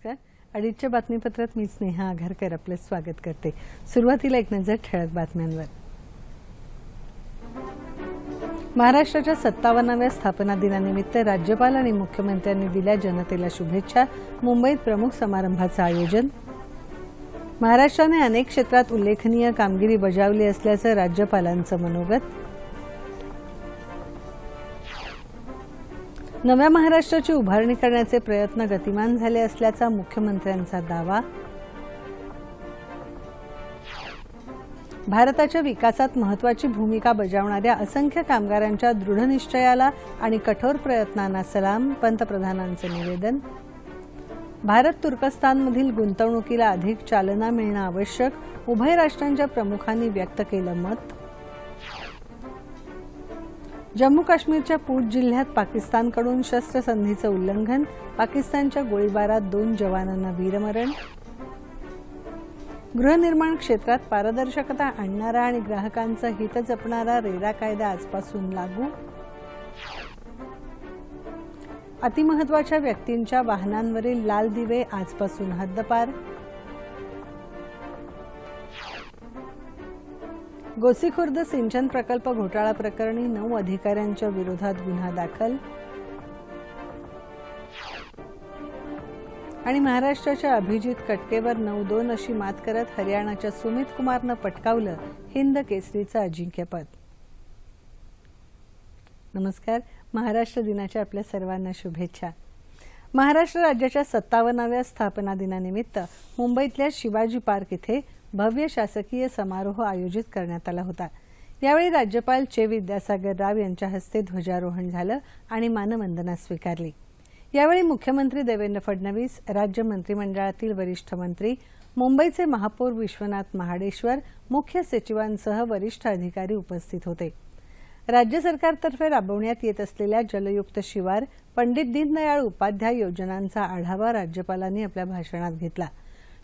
नमस्कार. अडीचच्या बातमीपत्रात मी स्नेहा आघारकर आपले स्वागत करते. सुरुवातीला एक नजर ठळक बातम्यांवर. महाराष्ट्राच्या 57व्या स्थापना दिनानिमित्त राज्यपाल आणि मुख्यमंत्र्यांनी दिल्या जनतेला शुभेच्छा. मुंबईत प्रमुख समारंभाचं आयोजन. महाराष्ट्राने अनेक क्षेत्रात उल्लेखनीय कामगिरी बजावली असल्याचं राज्यपालांचं मनोगत. नव्या महाराष्ट्राची उभारणी करण्याचे प्रयत्न गतिमान झाले असल्याचा मुख्यमंत्र्यांचा दावा. भारताच्या विकासात महत्त्वाची भूमिका बजावणाऱ्या असंख्य कामगारांच्या दृढनिश्चयाला आणि कठोर प्रयत्नांना सलाम. पंतप्रधानांचं निवेदन. भारत तुर्कस्तानमधील गुंतवणुकीला अधिक चालना मिळणं आवश्यक. उभय राष्ट्रांच्या प्रमुखांनी व्यक्त केलं मत. जम्मू काश्मीरच्या पूंछ जिल्ह्यात पाकिस्तानकडून शस्त्रसंधीचं उल्लंघन. पाकिस्तानच्या गोळीबारात 2 जवानांना वीरमरण. गृहनिर्माण क्षेत्रात पारदर्शकता आणणारा आणि ग्राहकांचं हित जपणारा रेरा कायदा आजपासून लागू. अतिमहत्वाच्या व्यक्तींच्या वाहनांवरील लाल दिवे आजपासून हद्दपार. गोसीखुर्द सिंचन प्रकल्प घोटाळा प्रकरणी 9 अधिकाऱ्यांच्या विरोधात गुन्हा दाखल. आणि महाराष्ट्राच्या अभिजित कटकेवर 9-2 अशी मात करत हरियाणाच्या सुमित कुमारनं पटकावलं हिंद केसरीचं अजिंक्यपद. नमस्कार. महाराष्ट्र दिनाच्या आपल्या सर्वांना शुभेच्छा. महाराष्ट्र राज्याच्या 57व्या स्थापना दिनानिमित्त मुंबईतल्या शिवाजी पार्क इथे भव्य शासकीय समारोह आयोजित करण्यात आला होता. यावेळी राज्यपाल चे विद्यासागर राव यांच्या हस्ते ध्वजारोहण झालं आणि मानवंदना स्वीकारली. यावेळी मुख्यमंत्री देवेंद्र फडणवीस, राज्य मंत्रिमंडळातील वरिष्ठ मंत्री, मुंबईचे महापौर विश्वनाथ महाडेश्वर, मुख्य सचिवांसह वरिष्ठ अधिकारी उपस्थित होते. राज्य सरकारतर्फे राबवण्यात येत असलेल्या जलयुक्त शिवार, पंडित दीनदयाळ उपाध्याय योजनांचा आढावा राज्यपालांनी आपल्या भाषणात घेतला.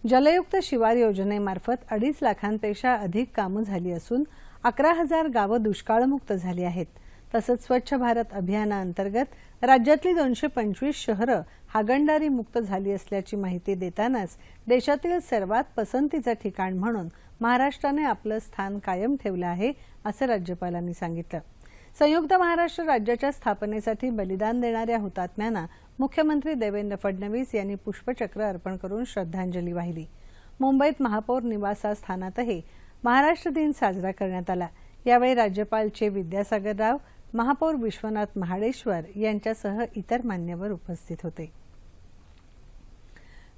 जलयुक्त शिवार योजनेमार्फत 2.5 लाखांपेक्षा अधिक कामं झाली असून 11,000 गावं दुष्काळमुक्त झाली आहेत. तसंच स्वच्छ भारत अभियानाअंतर्गत राज्यातली 225 शहरं हागणदारी मुक्त झाली असल्याची माहिती देतानाच देशातील सर्वात पसंतीचं ठिकाण म्हणून महाराष्ट्राने आपलं स्थान कायम ठेवलं आहे, असं राज्यपालांनी सांगितलं. संयुक्त महाराष्ट्र राज्याच्या स्थापनेसाठी बलिदान देणाऱ्या हुतात्म्यांना मुख्यमंत्री देवेंद्र फडणवीस यांनी पुष्पचक्र अर्पण करून श्रद्धांजली वाहिली. मुंबईत महापौर निवासस्थानातही महाराष्ट्र दिन साजरा करण्यात आला. यावेळी राज्यपाल चे विद्यासागर राव, महापौर विश्वनाथ महाडेश्वर यांच्यासह इतर मान्यवर उपस्थित होते.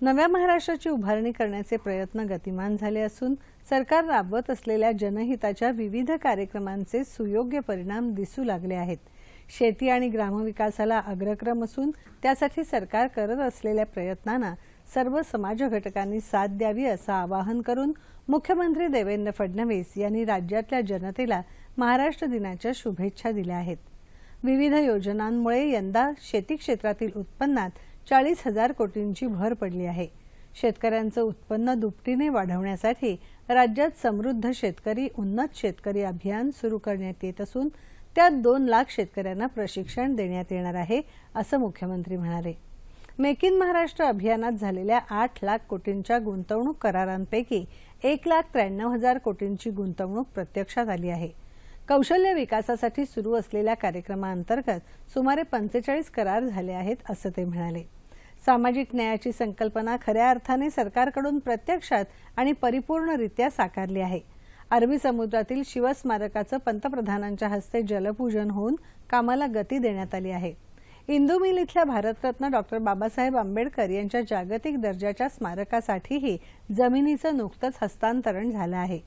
नव्या महाराष्ट्राची उभारणी करण्याचे प्रयत्न गतिमान झाले असून सरकार राबवत असलेल्या जनहिताच्या विविध कार्यक्रमांचे सुयोग्य परिणाम दिसू लागले आहेत. शेती आणि ग्रामविकासाला अग्रक्रम असून त्यासाठी सरकार करत असलेल्या प्रयत्नांना सर्व समाज घटकांनी साथ द्यावी असं आवाहन करून मुख्यमंत्री देवेंद्र फडणवीस यांनी राज्यातल्या जनतेला महाराष्ट्र दिनाच्या शुभेच्छा दिल्या आहेत. विविध योजनांमुळे यंदा शेती क्षेत्रातील उत्पन्नात 40,000 कोटींची भर पडली आहे. शेतकऱ्यांचं उत्पन्न दुपटीने वाढवण्यासाठी राज्यात समृद्ध शेतकरी, उन्नत शेतकरी अभियान सुरू करण्यात येत असून त्यात 2 लाख शेतकऱ्यांना प्रशिक्षण देण्यात येणार आहे, असं मुख्यमंत्री म्हणाले. मेक इन महाराष्ट्र अभियानात झालेल्या 8 लाख कोटींच्या गुंतवणूक करारांपैकी 1,93,000 कोटींची गुंतवणूक प्रत्यक्षात आली आहे. कौशल्य विकासासाठी सुरू असलेल्या कार्यक्रमाअंतर्गत सुमारे 45 करार झाले आहेत, असं ते म्हणाले. सामाजिक न्यायाची संकल्पना खऱ्या अर्थाने सरकारकडून प्रत्यक्षात आणि परिपूर्णरित्या साकारली आहे. अरबी समुद्रातील शिवस्मारकाचं पंतप्रधानांच्या हस्ते जलपूजन होऊन कामाला गती देण्यात आली आहे. इंदू मिल इथल्या भारतरत्न डॉ. बाबासाहेब आंबेडकर यांच्या जागतिक दर्जाच्या स्मारकासाठीही जमिनीचं नुकतंच हस्तांतरण झालं आहे.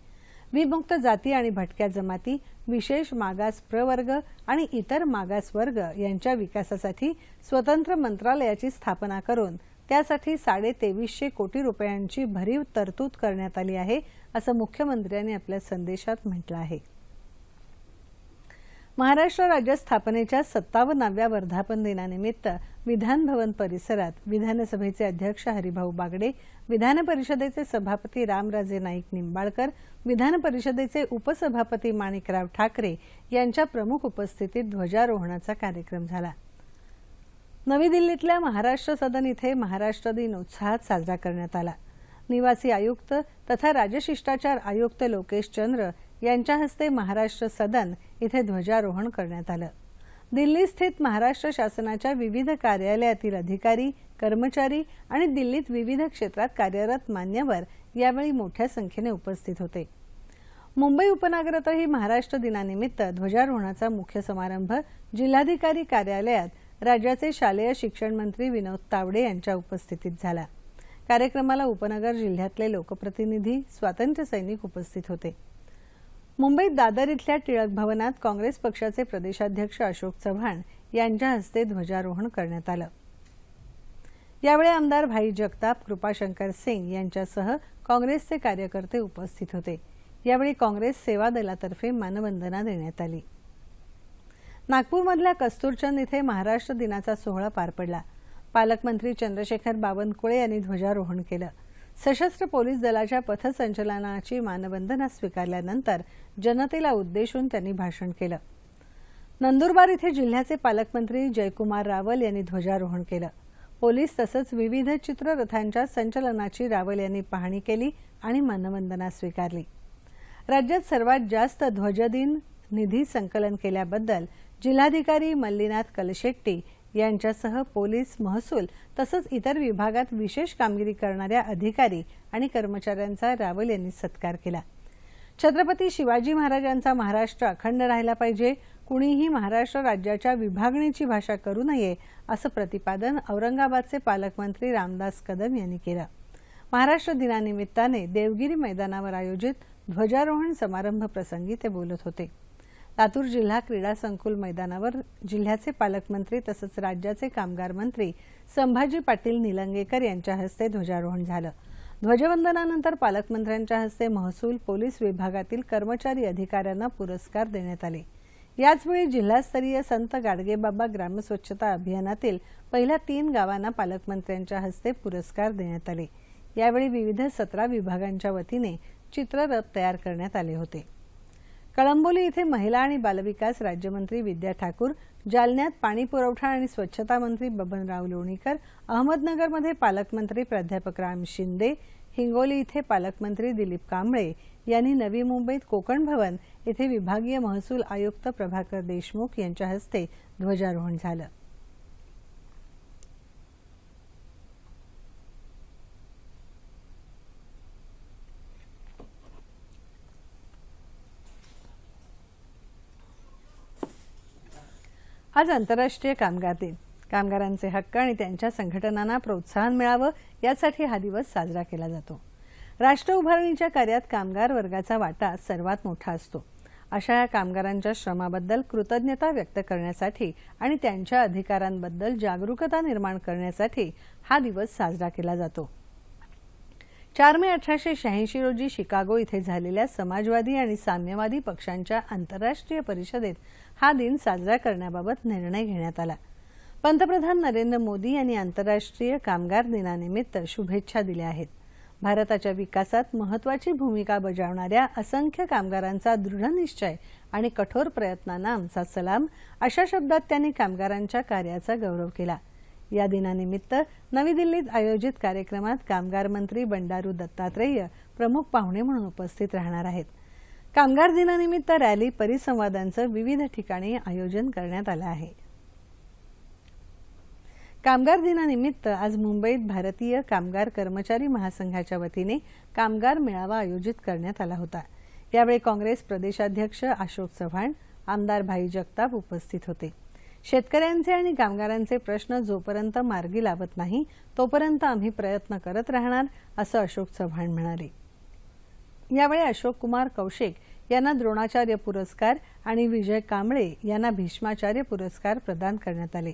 विमुक्त जाती आणि भटक्या जमाती, विशेष मागास प्रवर्ग आणि इतर मागास वर्ग यांच्या विकासासाठी स्वतंत्र मंत्रालयाची स्थापना करून त्यासाठी 2350 कोटी रुपयांची भरीव तरतूद करण्यात आली आहे, असं मुख्यमंत्र्यांनी आपल्या संदेशात म्हटलं आहे. महाराष्ट्र राज्य स्थापनेच्या 57व्या वर्धापन दिनानिमित्त विधान भवन परिसरात विधानसभेचे अध्यक्ष हरिभाऊ बागडे, विधान परिषदेचे सभापती रामराजे नाईक निंबाळकर, विधान परिषदेचे उपसभापती माणिकराव ठाकरे यांच्या प्रमुख उपस्थितीत ध्वजारोहणाचा कार्यक्रम झाला. नवी दिल्लीतल्या महाराष्ट्र सदन इथे महाराष्ट्र दिन उत्साहात साजरा करण्यात आला। निवासी आयुक्त तथा राजशिष्टाचार आयुक्त लोकेश चंद्र यांच्या हस्ते महाराष्ट्र सदन इथे ध्वजारोहण करण्यात आलं। दिल्ली स्थित महाराष्ट्र शासनाच्या विविध कार्यालयातील अधिकारी, कर्मचारी आणि दिल्लीत विविध क्षेत्रात कार्यरत मान्यवर यावेळी मोठ्या संख्येने उपस्थित होते। मुंबई उपनगरातही महाराष्ट्र दिनानिमित्त ध्वजारोहणाचा मुख्य समारंभ जिल्हाधिकारी कार्यालयात राज्याचे शालेय शिक्षण मंत्री विनोद तावडे यांच्या उपस्थितीत झाला। कार्यक्रमाला उपनगर जिल्ह्यातले लोकप्रतिनिधी, स्वातंत्र्य सैनिक उपस्थित होते। मुंबईत दादर इथल्या टिळक भवनात काँग्रेस पक्षाचे प्रदेशाध्यक्ष अशोक चव्हाण यांच्या हस्ते ध्वजारोहण करण्यात आलं। यावेळी आमदार भाई जगताप, कृपाशंकर सिंग यांच्यासह काँग्रेसचे कार्यकर्ते उपस्थित होते। यावेळी काँग्रेस सेवा दलातर्फे मानवंदना देण्यात आली। नागपूरमधल्या कस्तुरचंद इथे महाराष्ट्र दिनाचा सोहळा पार पडला। पालकमंत्री चंद्रशेखर बावनकुळे यांनी ध्वजारोहण केलं। सशस्त्र पोलीस दलाच्या पथसंचलनाची मानवंदना स्वीकारल्यानंतर जनतेला उद्देशून त्यांनी भाषण केलं। नंदुरबार इथे जिल्ह्याचे पालकमंत्री जयकुमार रावल यांनी ध्वजारोहण केलं। पोलीस तसंच विविध चित्ररथांच्या संचलनाची रावल यांनी पाहणी केली आणि मानवंदना स्वीकारली। राज्यात सर्वात जास्त ध्वजदिन निधी संकलन केल्याबद्दल जिल्हाधिकारी मल्लीनाथ कलशेट्टी यांच्यासह पोलीस, महसूल तसंच इतर विभागात विशेष कामगिरी करणाऱ्या अधिकारी आणि कर्मचाऱ्यांचा रावल यांनी सत्कार केला। छत्रपती शिवाजी महाराजांचा महाराष्ट्र अखंड राहिला पाहिजे, कुणीही महाराष्ट्र राज्याच्या विभागणीची भाषा करू नये असं प्रतिपादन औरंगाबादचे पालकमंत्री रामदास कदम यांनी केलं। महाराष्ट्र दिनानिमित्ताने देवगिरी मैदानावर आयोजित ध्वजारोहण समारंभ प्रसंगी ते बोलत होते। लातूर जिल्हा क्रीडा संकुल मैदानावर जिल्ह्याचे पालकमंत्री तसंच राज्याचे कामगार मंत्री संभाजी पाटील निलंगेकर यांच्या हस्ते ध्वजारोहण झालं। ध्वजवंदनानंतर पालकमंत्र्यांच्या हस्ते महसूल, पोलीस विभागातील कर्मचारी अधिकाऱ्यांना पुरस्कार देण्यात आले। याचवेळी जिल्हास्तरीय संत गाडगेबाबा ग्रामस्वच्छता अभियानातील पहिल्या 3 गावांना पालकमंत्र्यांच्या हस्ते पुरस्कार देण्यात आले। यावेळी विविध 17 विभागांच्या वतीने चित्ररथ तयार करण्यात आले होते। कळंबोली इथे महिला आणि बालविकास राज्यमंत्री विद्या ठाकूर, जालन्यात पाणी पुरवठा आणि स्वच्छता मंत्री बबनराव लोणीकर, अहमदनगरमध्ये पालकमंत्री प्राध्यापक राम शिंदे, हिंगोली इथे पालकमंत्री दिलीप कांबळे यांनी नवी मुंबईत कोकण भवन इथे विभागीय महसूल आयुक्त प्रभाकर देशमुख यांच्या हस्ते ध्वजारोहण झालं। आज आंतरराष्ट्रीय कामगार दिन। कामगारांचे हक्क आणि त्यांच्या संघटनांना प्रोत्साहन मिळावं यासाठी हा दिवस साजरा केला जातो। राष्ट्र उभारणीच्या कार्यात कामगार वर्गाचा वाटा सर्वात मोठा असतो। अशा या कामगारांच्या श्रमाबद्दल कृतज्ञता व्यक्त करण्यासाठी आणि त्यांच्या अधिकारांबद्दल जागरूकता निर्माण करण्यासाठी हा दिवस साजरा केला जातो। 4 मे 1886 रोजी शिकागो इथे झालेल्या समाजवादी आणि साम्यवादी पक्षांच्या आंतरराष्ट्रीय परिषदेत हा दिन साजरा करण्याबाबत निर्णय घेण्यात आला। पंतप्रधान नरेंद्र मोदी यांनी आंतरराष्ट्रीय कामगार दिनानिमित्त शुभेच्छा दिल्या आहेत। भारताच्या विकासात महत्त्वाची भूमिका बजावणाऱ्या असंख्य कामगारांचा दृढ निश्चय आणि कठोर प्रयत्नांना आमचा सलाम अशा शब्दात त्यांनी कामगारांच्या कार्याचा गौरव केला। या दिनानिमित्त नवी दिल्लीत आयोजित कार्यक्रमात कामगार मंत्री बंडारू दत्तात्रेय प्रमुख पाहुणे म्हणून उपस्थित राहणार आहेत। कामगार दिनानिमित्त रॅली, परिसंवादांचं विविध ठिकाणी आयोजन करण्यात आलं आहे। कामगार दिनानिमित्त आज मुंबईत भारतीय कामगार कर्मचारी महासंघाच्या वतीने कामगार मेळावा आयोजित करण्यात आला होता। यावेळी काँग्रेस प्रदेशाध्यक्ष अशोक चव्हाण, आमदार भाई जगताप उपस्थित होते। शेतकऱ्यांचे आणि कामगारांचे प्रश्न जोपर्यंत मार्गी लावत नाही तोपर्यंत आम्ही प्रयत्न करत राहणार असं अशोक चव्हाण म्हणाले। यावेळी अशोक कुमार कौशिक यांना द्रोणाचार्य पुरस्कार आणि विजय कांबळे यांना भीष्माचार्य पुरस्कार प्रदान करण्यात आले।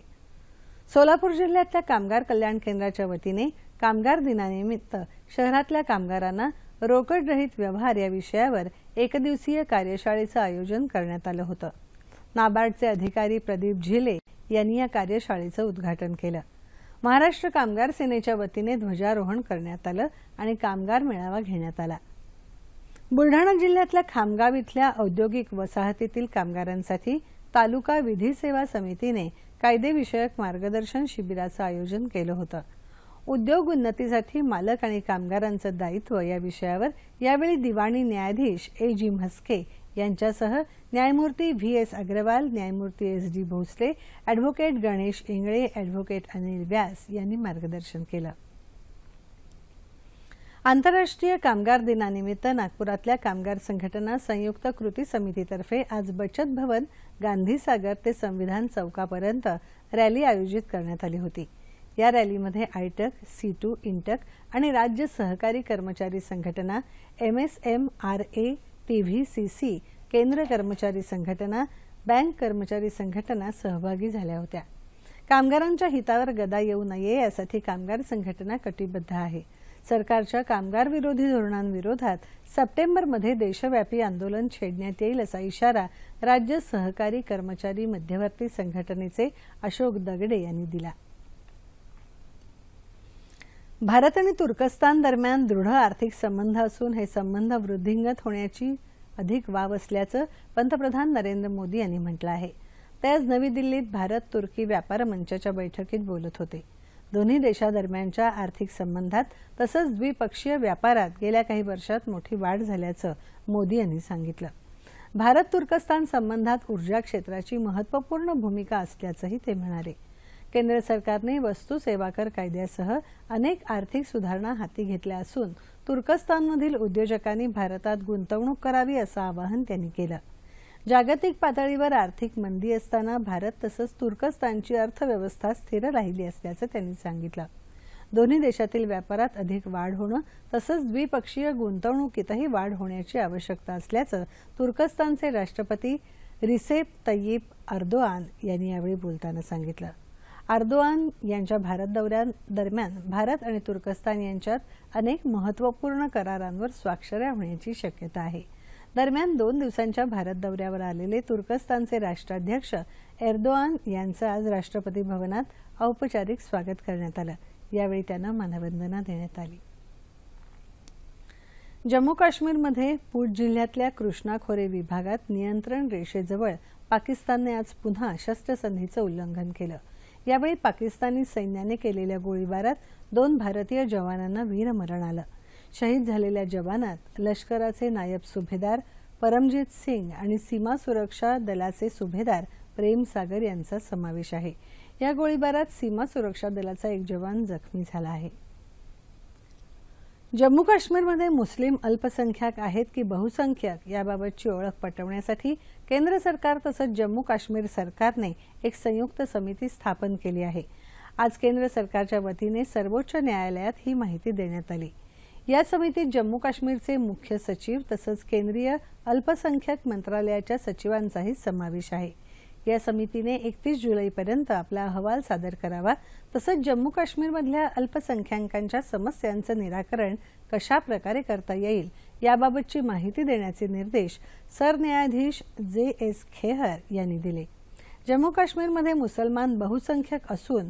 सोलापूर जिल्ह्यातल्या कामगार कल्याण केंद्राच्या वतीने कामगार दिनानिमित्त शहरातल्या कामगारांना रोकडरहित व्यवहार या विषयावर एकदिवसीय कार्यशाळेचं आयोजन करण्यात आलं होतं। नाबार्डचे अधिकारी प्रदीप झिले यांनी या कार्यशाळेचं उद्घाटन केलं। महाराष्ट्र कामगार सेनेच्या वतीने ध्वजारोहण करण्यात आलं आणि कामगार मेळावा घेण्यात आला। बुलढाणा जिल्ह्यातल्या खामगाव इथल्या औद्योगिक वसाहतीतील कामगारांसाठी तालुका विधी सेवा समितीने कायदेविषयक मार्गदर्शन शिबिराचं आयोजन केलं होतं। उद्योग उन्नतीसाठी मालक आणि कामगारांचं दायित्व या विषयावर यावेळी दिवाणी न्यायाधीश A.G. म्हस्के यांच्यासह न्यायमूर्ती V.S. अग्रवाल, न्यायमूर्ती S.D. Bhosale, advocate Ganesh Ingle, advocate Anil Vyas यांनी मार्गदर्शन केलं। आंतरराष्ट्रीय कामगार दिनानिमित्त नागपुरातल्या कामगार संघटना संयुक्त कृती समितीतर्फे आज बचत भवन, गांधी सागर ते संविधान चौकापर्यंत रॅली आयोजित करण्यात आली होती। या रॅलीमध्ये आयटक, C2, इंटक आणि राज्य सहकारी कर्मचारी संघटना, MSMRA, TVCC, केंद्र कर्मचारी संघटना, बँक कर्मचारी संघटना सहभागी झाल्या होत्या। कामगारांच्या हितावर गदा येऊ नये यासाठी कामगार संघटना कटिबद्ध आहे। सरकारच्या कामगार विरोधी धोरणांविरोधात सप्टेंबरमध्ये देशव्यापी आंदोलन छेडण्यात येईल असा इशारा राज्य सहकारी कर्मचारी मध्यवर्ती संघटनेचे अशोक दगडे यांनी दिला। भारत आणि तुर्कस्तान दरम्यान दृढ आर्थिक संबंध असून हे संबंध वृद्धिंगत होण्याची अधिक वाव असल्याचं पंतप्रधान नरेंद्र मोदी यांनी म्हटलं आहे। ते आज नवी दिल्लीत भारत-तुर्की व्यापार मंचाच्या बैठकीत बोलत होते। दोन्ही देशादरम्यानच्या आर्थिक संबंधात तसंच द्विपक्षीय व्यापारात गेल्या काही वर्षात मोठी वाढ झाल्याचं मोदी यांनी सांगितलं। भारत-तुर्कस्तान संबंधात ऊर्जा क्षेत्राची महत्त्वपूर्ण भूमिका असल्याचंही ते म्हणाले। केंद्र सरकारने वस्तू सेवा कर कायद्यासह अनेक आर्थिक सुधारणा हाती घेतल्या असून तुर्कस्तानमधील उद्योजकांनी भारतात गुंतवणूक करावी असं आवाहन त्यांनी केलं। जागतिक पातळीवर आर्थिक मंदी असताना भारत तसंच तुर्कस्तानची अर्थव्यवस्था स्थिर राहिली असल्याचं त्यांनी सांगितलं। दोन्ही देशातील व्यापारात अधिक वाढ होणं तसंच द्विपक्षीय गुंतवणुकीतही वाढ होण्याची आवश्यकता असल्याचं तुर्कस्तानचे राष्ट्रपती रिसेप तय्यिप अर्दोआन यांनी यावेळी बोलताना सांगितलं। अर्दोआन यांच्या भारत दौऱ्यादरम्यान भारत आणि तुर्कस्तान यांच्यात अनेक महत्त्वपूर्ण करारांवर स्वाक्षऱ्या होण्याची शक्यता आहे। दरम्यान 2 दिवसांच्या भारत दौऱ्यावर आलेले तुर्कस्तानचे राष्ट्राध्यक्ष एर्दोआन यांचं आज राष्ट्रपती भवनात औपचारिक स्वागत करण्यात आलं। यावेळी त्यांना मानवंदना देण्यात आली। जम्मू काश्मीरमध्ये पूंछ जिल्ह्यातल्या कृष्णा खोरे विभागात नियंत्रण रेषेजवळ पाकिस्तानने आज पुन्हा शस्त्रसंधीचं उल्लंघन केलं। यावेळी पाकिस्तानी सैन्याने केलेल्या गोळीबारात 2 भारतीय जवानांना वीरमरण आलं। शहीद झालेल्या जवानात लष्कराचे नायब सुभेदार परमजीत सिंग आणि सीमा सुरक्षा दलाचे सुभेदार प्रेम सागर यांचा समावेश आहे। या गोळीबारात सीमा सुरक्षा दलाचा एक जवान जखमी झाला आहे। जम्मू काश्मीरमध्ये मुस्लिम अल्पसंख्याक आहेत की बहुसंख्याक याबाबतची ओळख पटवण्यासाठी केंद्र सरकार तसंच जम्मू काश्मीर सरकारने एक संयुक्त समिती स्थापन केली आहे। आज केंद्र सरकारच्या वतीने सर्वोच्च न्यायालयात ही माहिती देण्यात आली। या समितीत जम्मू काश्मीरचे मुख्य सचिव तसंच केंद्रीय अल्पसंख्याक मंत्रालयाच्या सचिवांचाही समावेश आहे। या समितीने 31 जुलैपर्यंत आपला अहवाल सादर करावा तसंच जम्मू काश्मीरमधल्या अल्पसंख्याकांच्या समस्यांचं निराकरण कशा प्रकारे करता येईल याबाबतची माहिती देण्याचे निर्देश सरन्यायाधीश J.S. खेहर यांनी दिले। जम्मू काश्मीरमध्ये मुसलमान बहुसंख्यक असून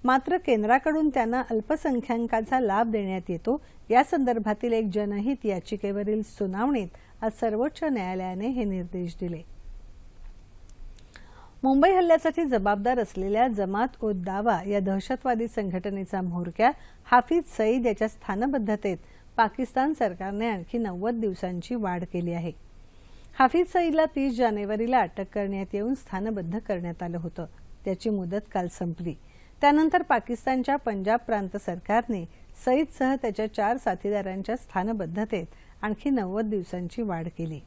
मात्र केंद्राकडून त्यांना अल्पसंख्याकांचा लाभ देण्यात येतो या संदर्भातील एक जनहित याचिकेवरील सुनावणीत आज सर्वोच्च न्यायालयाने हे निर्देश दिले। मुंबई हल्ल्यासाठी जबाबदार असलेल्या जमात-उद-दावा या दहशतवादी संघटनेचा म्होरक्या हाफिज सईद याच्या स्थानबद्धतेत पाकिस्तान सरकारने आणखी 90 दिवसांची वाढ केली आहे। हाफिज सईदला 30 जानेवारीला अटक करण्यात येऊन स्थानबद्ध करण्यात आलं होतं। त्याची मुदत काल संपली। त्यानंतर पाकिस्तानच्या पंजाब प्रांत सरकारने सईदसह त्याच्या 4 साथीदारांच्या स्थानबद्धतेत आणखी 90 दिवसांची वाढ केली।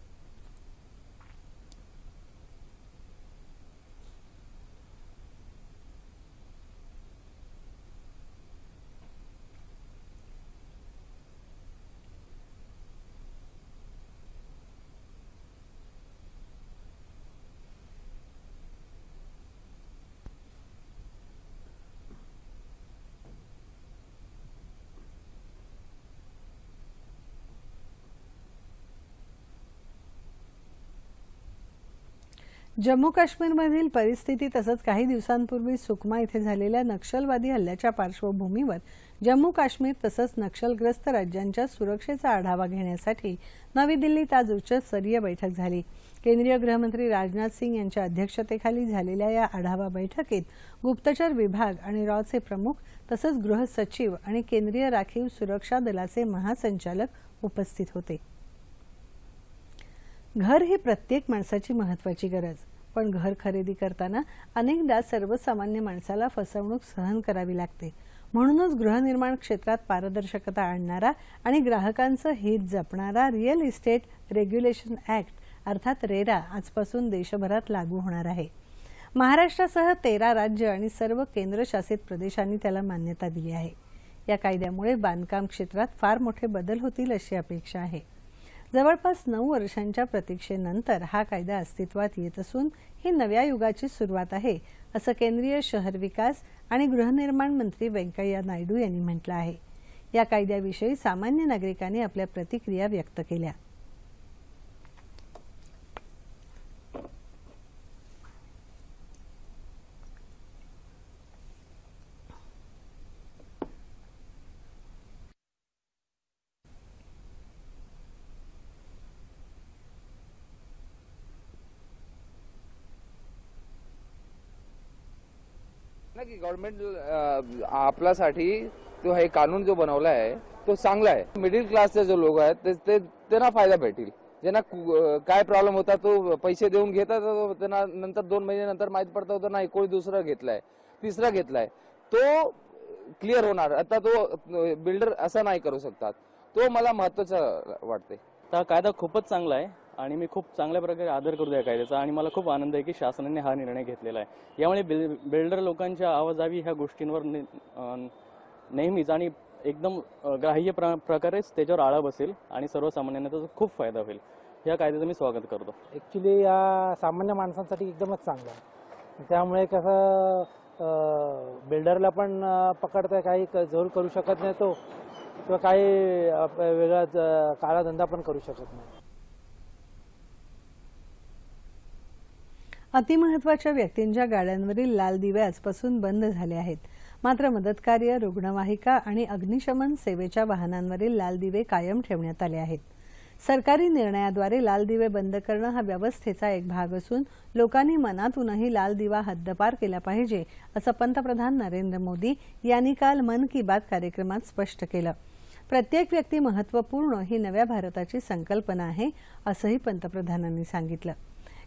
जम्मू काश्मीरमधील परिस्थिती तसंच काही दिवसांपूर्वी सुकमा इथे झालेल्या नक्षलवादी हल्ल्याच्या पार्श्वभूमीवर जम्मू काश्मीर तसंच नक्षलग्रस्त राज्यांच्या सुरक्षेचा आढावा घेण्यासाठी नवी दिल्लीत आज उच्चस्तरीय बैठक झाली। केंद्रीय गृहमंत्री राजनाथ सिंग यांच्या अध्यक्षतेखाली झालेल्या या आढावा बैठकीत गुप्तचर विभाग आणि रॉचे प्रमुख तसंच गृह सचिव आणि केंद्रीय राखीव सुरक्षा दलाचे महासंचालक उपस्थित होते। घर ही प्रत्येक माणसाची महत्त्वाची गरज, पण घर खरेदी करताना अनेकदा सर्वसामान्य माणसाला फसवणूक सहन करावी लागते। म्हणूनच गृहनिर्माण क्षेत्रात पारदर्शकता आणणारा आणि ग्राहकांचं हित जपणारा रिअल इस्टेट रेग्युलेशन ऍक्ट अर्थात रेरा आजपासून देशभरात लागू होणार आहे। महाराष्ट्रासह 13 राज्य आणि सर्व केंद्रशासित प्रदेशांनी त्याला मान्यता दिली आहे। या कायद्यामुळे बांधकाम क्षेत्रात फार मोठे बदल होतील अशी अपेक्षा आहे। जवळपास 9 वर्षांच्या प्रतीक्षेनंतर हा कायदा अस्तित्वात येत असून ही नव्या युगाची सुरुवात आहे असं केंद्रीय शहर विकास आणि गृहनिर्माण मंत्री व्यंकय्या नायडू यांनी म्हटलं आहे। या कायद्याविषयी सामान्य नागरिकांनी आपल्या प्रतिक्रिया व्यक्त केल्या। ना की गव्हर्नमेंट आपल्यासाठी तो हे कानून जो बनवला आहे तो चांगला आहे। मिडिल क्लासचे जो लोक आहेत त्यांना फायदा भेटेल। ज्यांना काय प्रॉब्लेम होता तो पैसे देऊन घेतात, त्यांना नंतर 2 महिन्यानंतर माहित पडतं होतं नाही कोणी दुसरा घेतलाय, तिसरा घेतलाय, तो क्लिअर होणार। आता तो बिल्डर असं नाही करू शकतात। तो मला महत्त्वाचं वाटते। हा कायदा खूपच चांगला आहे आणि मी खूप चांगल्या प्रकारे आदर करतो या कायद्याचा आणि मला खूप आनंद आहे की शासनाने हा निर्णय घेतलेला आहे। यामुळे बिल्डर लोकांच्या आवाजावी ह्या गोष्टींवर नेहमीच आणि एकदम ग्राह्य प्रकारेच त्याच्यावर आळा बसेल आणि सर्वसामान्यांना त्याचा खूप फायदा होईल। या कायद्याचं मी स्वागत करतो। ॲक्च्युली या सामान्य माणसांसाठी एकदमच चांगलं आहे। त्यामुळे कसं बिल्डरला पण पकडता काही जोर करू शकत नाही तो, किंवा काही वेगळा काळा धंदा पण करू शकत नाही। अतिमहत्वाच्या व्यक्तींच्या गाड्यांवरील लाल दिवे आजपासून बंद झाले आहेत। मात्र मदतकार्य, रुग्णवाहिका आणि अग्निशमन सेवेच्या वाहनांवरील लाल दिवे कायम ठेवण्यात आले आहेत। सरकारी निर्णयाद्वारे लाल दिवे बंद करणं हा व्यवस्थेचा एक भाग असून लोकांनी मनातूनही लाल दिवा हद्दपार केला पाहिजे असं पंतप्रधान नरेंद्र मोदी यांनी काल मन की बात कार्यक्रमात स्पष्ट केलं। प्रत्येक व्यक्ती महत्त्वपूर्ण ही नव्या भारताची संकल्पना आहे असंही पंतप्रधानांनी सांगितलं।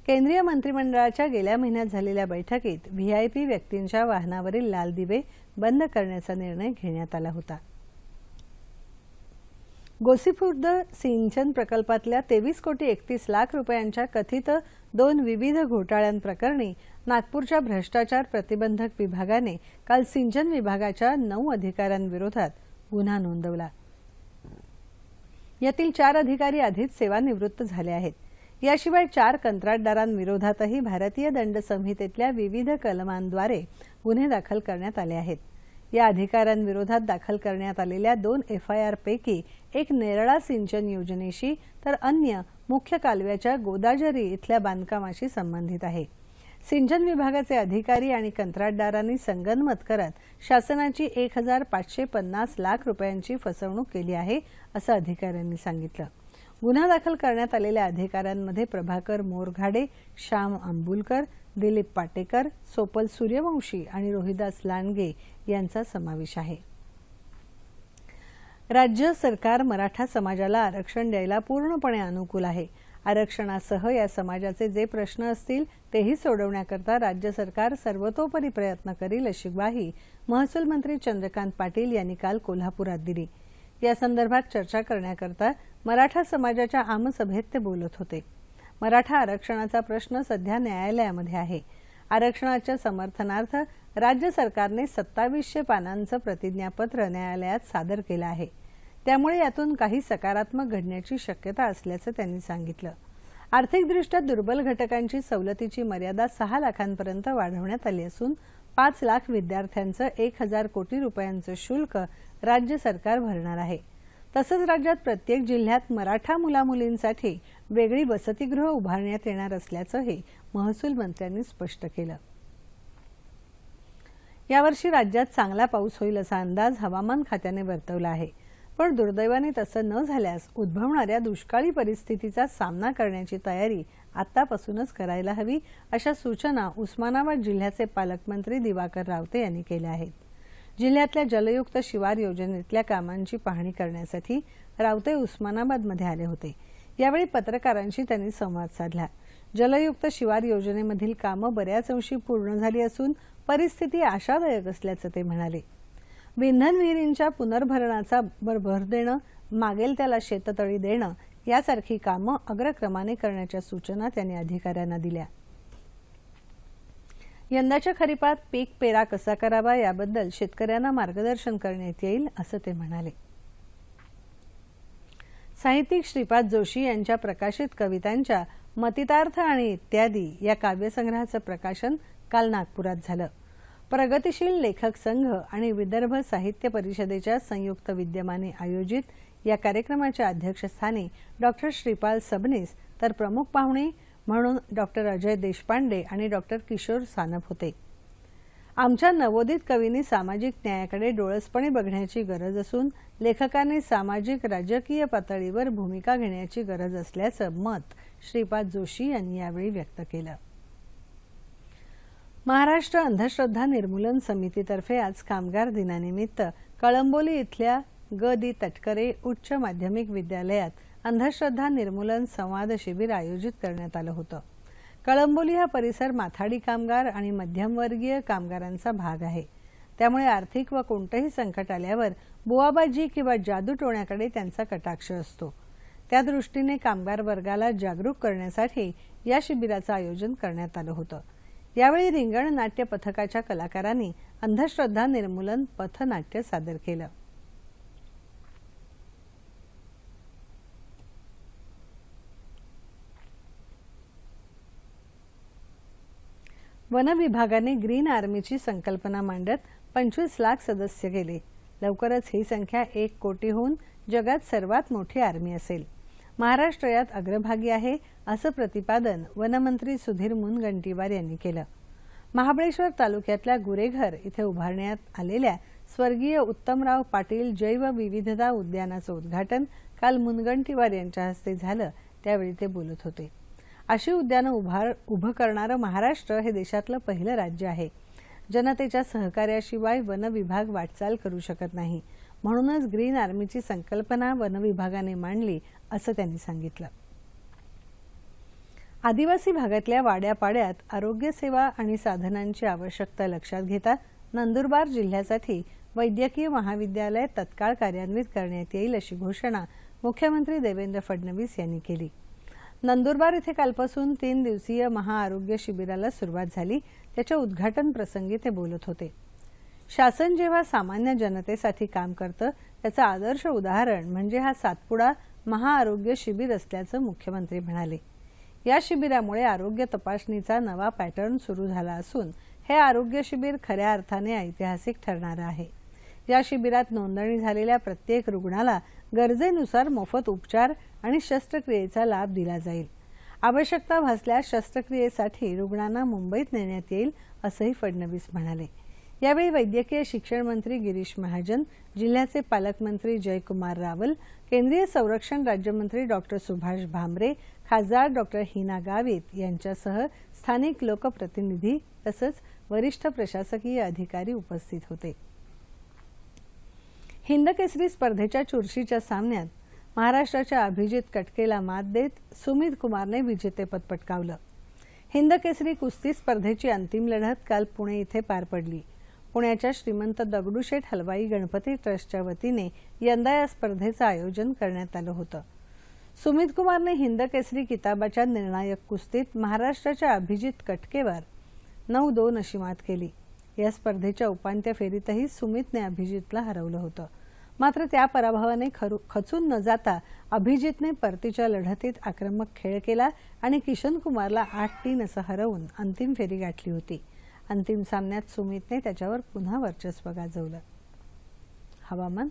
केंद्रीय मंत्रिमंडळाच्या गेल्या महिन्यात झालेल्या बैठकीत व्हीआयपी व्यक्तींच्या वाहनावरील लाल दिवे बंद करण्याचा निर्णय घेण्यात आला होता। गोसीखुर्द सिंचन प्रकल्पातल्या 23 कोटी 31 लाख रुपयांच्या कथित 2 विविध घोटाळ्यांप्रकरणी नागपूरच्या भ्रष्टाचार प्रतिबंधक विभागाने काल सिंचन विभागाच्या 9 अधिकाऱ्यांविरोधात गुन्हा नोंदवला। यातील 4 अधिकारी आधीच सेवानिवृत्त झाले आहेत। याशिवाय 4 कंत्राटदारांविरोधातही भारतीय दंड संहितेतल्या विविध कलमांद्वारे गुन्हे दाखल करण्यात आले आहेत। या अधिकाऱ्यांविरोधात दाखल करण्यात आलेल्या 2 एफआयआर पैकी एक नेरळा सिंचन योजनेशी तर अन्य मुख्य कालव्याच्या गोदाजरी इथल्या बांधकामाशी संबंधित आहे। सिंचन विभागाचे अधिकारी आणि कंत्राटदारांनी संगनमत करत शासनाची 1550 लाख रुपयांची फसवणूक केली आहे असं अधिकाऱ्यांनी सांगितलं। गुन्हा दाखल करण्यात आलेल्या अधिकाऱ्यांमध्ये प्रभाकर मोरघाडे, श्याम आंबुलकर, दिलीप पाटेकर, सोपल सूर्यवंशी आणि रोहिदास लांडगे यांचा समावेश आहे। राज्य सरकार मराठा समाजाला आरक्षण द्यायला पूर्णपणे अनुकूल आहे। आरक्षणासह या समाजाचे जे प्रश्न असतील तेही सोडवण्याकरता राज्य सरकार सर्वतोपरी प्रयत्न करेल अशी ग्वाही महसूल मंत्री चंद्रकांत पाटील यांनी काल कोल्हापुरात दिली। या संदर्भात चर्चा करण्याकरता मराठा समाजाच्या आमसभेत ते बोलत होते। मराठा आरक्षणाचा प्रश्न सध्या न्यायालयामध्ये आहे। आरक्षणाच्या समर्थनार्थ राज्य सरकारने 2700 पानांचं प्रतिज्ञापत्र न्यायालयात सादर केलं आहे। त्यामुळे यातून काही सकारात्मक घडण्याची शक्यता असल्याचं त्यांनी सांगितलं। आर्थिकदृष्ट्या दुर्बल घटकांची सवलतीची मर्यादा 6 लाखांपर्यंत वाढवण्यात आली असून 5 लाख विद्यार्थ्यांचं 1000 कोटी रुपयांचं शुल्क राज्य सरकार भरणार आहे। तसंच राज्यात प्रत्येक जिल्ह्यात मराठा मुलामुलींसाठी वेगळी वसतिगृह उभारण्यात येणार असल्याचंही महसूल मंत्र्यांनी स्पष्ट केलं। यावर्षी राज्यात चांगला पाऊस होईल असा अंदाज हवामान खात्याने वर्तवला आहे। पण दुर्दैवाने तसं न झाल्यास उद्भवणाऱ्या दुष्काळी परिस्थितीचा सामना करण्याची तयारी आतापासूनच करायला हवी, अशा सूचना उस्मानाबाद जिल्ह्याचे पालकमंत्री दिवाकर रावते यांनी केल्या आहेत. जिल्ह्यातल्या जलयुक्त शिवार योजनेतल्या कामांची पाहणी करण्यासाठी रावते उस्मानाबादमध्ये आले होते. यावेळी पत्रकारांशी त्यांनी संवाद साधला. जलयुक्त शिवार योजनेमधील कामं बऱ्याच अंशी पूर्ण झाली असून परिस्थिती आशादायक असल्याचं ते म्हणाले. विंधन विहिरींच्या पुनर्भरणाचा भर देणं, मागेल त्याला शेततळी देणं यासारखी कामं अग्रक्रमाने करण्याच्या सूचना त्यांनी अधिकाऱ्यांना दिल्या. यंदाच्या खरीपात पीक पेरा कसा करावा याबद्दल शेतकऱ्यांना मार्गदर्शन करण्यात येईल, असं ते म्हणाले. साहित्यिक श्रीपाद जोशी यांच्या प्रकाशित कवितांच्या मतितार्थ आणि इत्यादी या काव्यसंग्रहाचं प्रकाशन काल नागपुरात झालं. प्रगतिशील लेखक संघ आणि विदर्भ साहित्य परिषदेच्या संयुक्त विद्यमाने आयोजित या कार्यक्रमाच्या अध्यक्षस्थानी डॉक्टर श्रीपाल सबनीस तर प्रमुख पाहुणे म्हणून डॉक्टर अजय देशपांडे आणि डॉक्टर किशोर सानप होते. आमच्या नवोदित कवींनी सामाजिक न्यायाकडे डोळसपणे बघण्याची गरज असून लेखकांनी सामाजिक राजकीय पातळीवर भूमिका घेण्याची गरज असल्याचं मत श्रीपाद जोशी यांनी यावेळी व्यक्त केलं. महाराष्ट्र अंधश्रद्धा निर्मूलन समितीतर्फे आज कामगार दिनानिमित्त कळंबोली इथल्या ग.दी. तटकरे उच्च माध्यमिक विद्यालयात अंधश्रद्धा निर्मूलन संवाद शिबिर आयोजित करण्यात आलं होतं. कळंबोली हा परिसर माथाडी कामगार आणि मध्यमवर्गीय कामगारांचा भाग आहे. त्यामुळे आर्थिक व कोणतेही संकट आल्यावर बुवाबाजी किंवा जादूटोण्याकडे त्यांचा कटाक्ष असतो. त्या दृष्टीने कामगार वर्गाला जागरूक करण्यासाठी या शिबिराचं आयोजन करण्यात आलं होतं. यावेळी रिंगण नाट्य पथकाच्या कलाकारांनी अंधश्रद्धा निर्मूलन पथनाट्य सादर केलं. वन विभागाने ग्रीन आर्मीची संकल्पना मांडत 25 लाख सदस्य केले. लवकरच ही संख्या 1 कोटी होऊन जगात सर्वात मोठी आर्मी असेल. महाराष्ट्र यात अग्रभागी आहे, असं प्रतिपादन वनमंत्री सुधीर मुनगंटीवार यांनी केलं. महाबळेश्वर तालुक्यातल्या गुरेघर इथे उभारण्यात आलेल्या स्वर्गीय उत्तमराव पाटील जैव विविधता उद्यानाचं उद्घाटन काल मुनगंटीवार यांच्या हस्ते झालं. त्यावेळी ते बोलत होते. अशी उद्यानं उभं करणारं महाराष्ट्र हे देशातलं पहिलं राज्य आहे. जनतेच्या सहकार्याशिवाय वन विभाग वाटचाल करू शकत नाही. म्हणूनच ग्रीन आर्मीची संकल्पना वन विभागाने मांडली, असं त्यांनी सांगितलं. आदिवासी भागातल्या वाड्यापाड्यात आरोग्य सेवा आणि साधनांची आवश्यकता लक्षात घेता नंदुरबार जिल्ह्यासाठी वैद्यकीय महाविद्यालय तत्काळ कार्यान्वित करण्यात येईल, अशी घोषणा मुख्यमंत्री देवेंद्र फडणवीस यांनी केली. नंदुरबार इथे कालपासून 3 दिवसीय महाआरोग्य शिबिराला सुरुवात झाली. त्याच्या उद्घाटन प्रसंगी ते बोलत होते. शासन जेव्हा सामान्य जनतेसाठी काम करतं त्याचं आदर्श उदाहरण म्हणजे हा सातपुडा महाआरोग्य शिबिर असल्याचं मुख्यमंत्री म्हणाले. या शिबिरामुळे आरोग्य तपासणीचा नवा पॅटर्न सुरू झाला असून हे आरोग्य शिबिर खऱ्या अर्थाने ऐतिहासिक ठरणार आहे. या शिबिरात नोंदणी झालेल्या प्रत्येक रुग्णाला गरजेनुसार मोफत उपचार आणि शस्त्रक्रियेचा लाभ दिला जाईल. आवश्यकता भासल्यास शस्त्रक्रियेसाठी रुग्णांना मुंबईत नेण्यात येईल, असंही फडणवीस म्हणाले. यावेळी वैद्यकीय शिक्षण मंत्री गिरीश महाजन, जिल्ह्याचे पालकमंत्री जयकुमार रावल, केंद्रीय संरक्षण राज्यमंत्री डॉक्टर सुभाष भामरे, खासदार डॉक्टर हिना गावित यांच्यासह स्थानिक लोकप्रतिनिधी तसंच वरिष्ठ प्रशासकीय अधिकारी उपस्थित होते. हिंदकेसरी स्पर्धेच्या चुरशीच्या सामन्यात महाराष्ट्राच्या अभिजित कटकेला मात देत सुमित कुमारने विजेतेपद पटकावलं. हिंदकेसरी कुस्ती स्पर्धेची अंतिम लढत काल पुणे इथे पार पडली. पुण्याच्या श्रीमंत दगडूशेठ हलवाई गणपती ट्रस्टच्या वतीने यंदा या स्पर्धेचं आयोजन करण्यात आलं होतं. सुमित कुमारने हिंदकेसरी किताबाच्या निर्णायक कुस्तीत महाराष्ट्राच्या अभिजित कटकेवर 9-2 अशी मात केली. या स्पर्धेच्या उपांत्य फेरीतही सुमितने अभिजितला हरवलं होतं. मात्र त्या पराभवाने खचून न जाता अभिजितने परतीच्या लढतीत आक्रमक खेळ केला आणि किशन कुमारला 8-3 असं हरवून अंतिम फेरी गाठली होती. अंतिम सामन्यात सुमितने त्याच्यावर पुन्हा वर्चस्व गाजवलं. हवामान.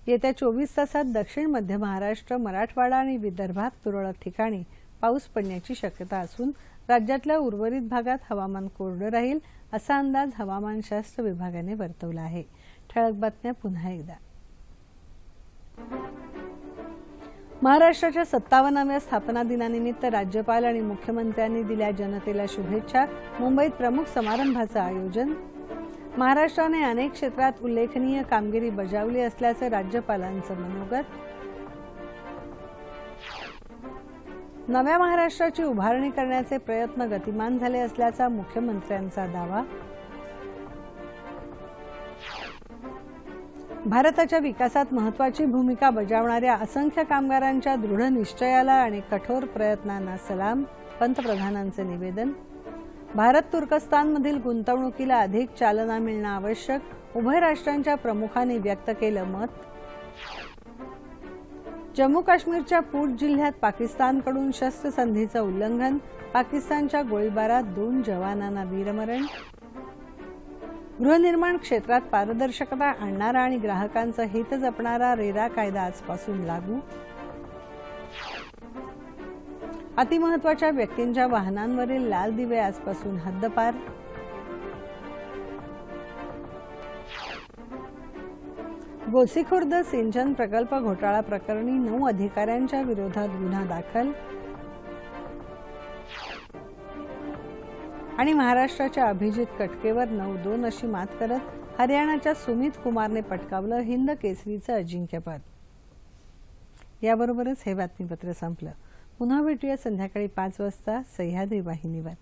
येत्या 24 तासात दक्षिण मध्य महाराष्ट्र, मराठवाडा आणि विदर्भात तुरळक ठिकाणी पाऊस पडण्याची शक्यता असून राज्यातल्या उर्वरित भागात हवामान कोरडं राहील, असा अंदाज हवामानशास्त्र विभागाने वर्तवला आहे. ठळक बातम्या पुन्हा एकदा. महाराष्ट्राच्या 57व्या स्थापना दिनानिमित्त राज्यपाल आणि मुख्यमंत्र्यांनी दिल्या जनतेला शुभेच्छा. मुंबईत प्रमुख समारंभाचं आयोजन. महाराष्ट्राने अनेक क्षेत्रात उल्लेखनीय कामगिरी बजावली असल्याचं राज्यपालांचं मनोगत. नव्या महाराष्ट्राची उभारणी करण्याचे प्रयत्न गतिमान झाले असल्याचा मुख्यमंत्र्यांचा दावा. भारताच्या विकासात महत्त्वाची भूमिका बजावणाऱ्या असंख्य कामगारांच्या दृढ निश्चयाला आणि कठोर प्रयत्नांना सलाम. पंतप्रधानांचे निवेदन. भारत तुर्कस्तानमधील गुंतवणुकीला अधिक चालना मिळणं आवश्यक. उभय राष्ट्रांच्या प्रमुखांनी व्यक्त केलं मत. जम्मू काश्मीरच्या पूंछ जिल्ह्यात पाकिस्तानकडून शस्त्रसंधीचं उल्लंघन. पाकिस्तानच्या गोळीबारात 2 जवानांना वीरमरण. गृहनिर्माण क्षेत्रात पारदर्शकता आणणारा आणि ग्राहकांचं हित जपणारा रेरा कायदा आजपासून लागू. अतिमहत्वाच्या व्यक्तींच्या वाहनांवरील लाल दिवे आजपासून हद्दपार. गोसीखुर्द सिंचन प्रकल्प घोटाळा प्रकरणी 9 अधिकाऱ्यांच्या विरोधात गुन्हा दाखल. आणि महाराष्ट्राच्या अभिजित कटकेवर 9-2 अशी मात करत हरियाणाच्या सुमित कुमारने पटकावलं हिंद केसरीचं अजिंक्यपद. याबरोबरच हे बातमीपत्र संपलं. पुन्हा भेटूया संध्याकाळी 5 वाजता सह्याद्री वाहिनीवर.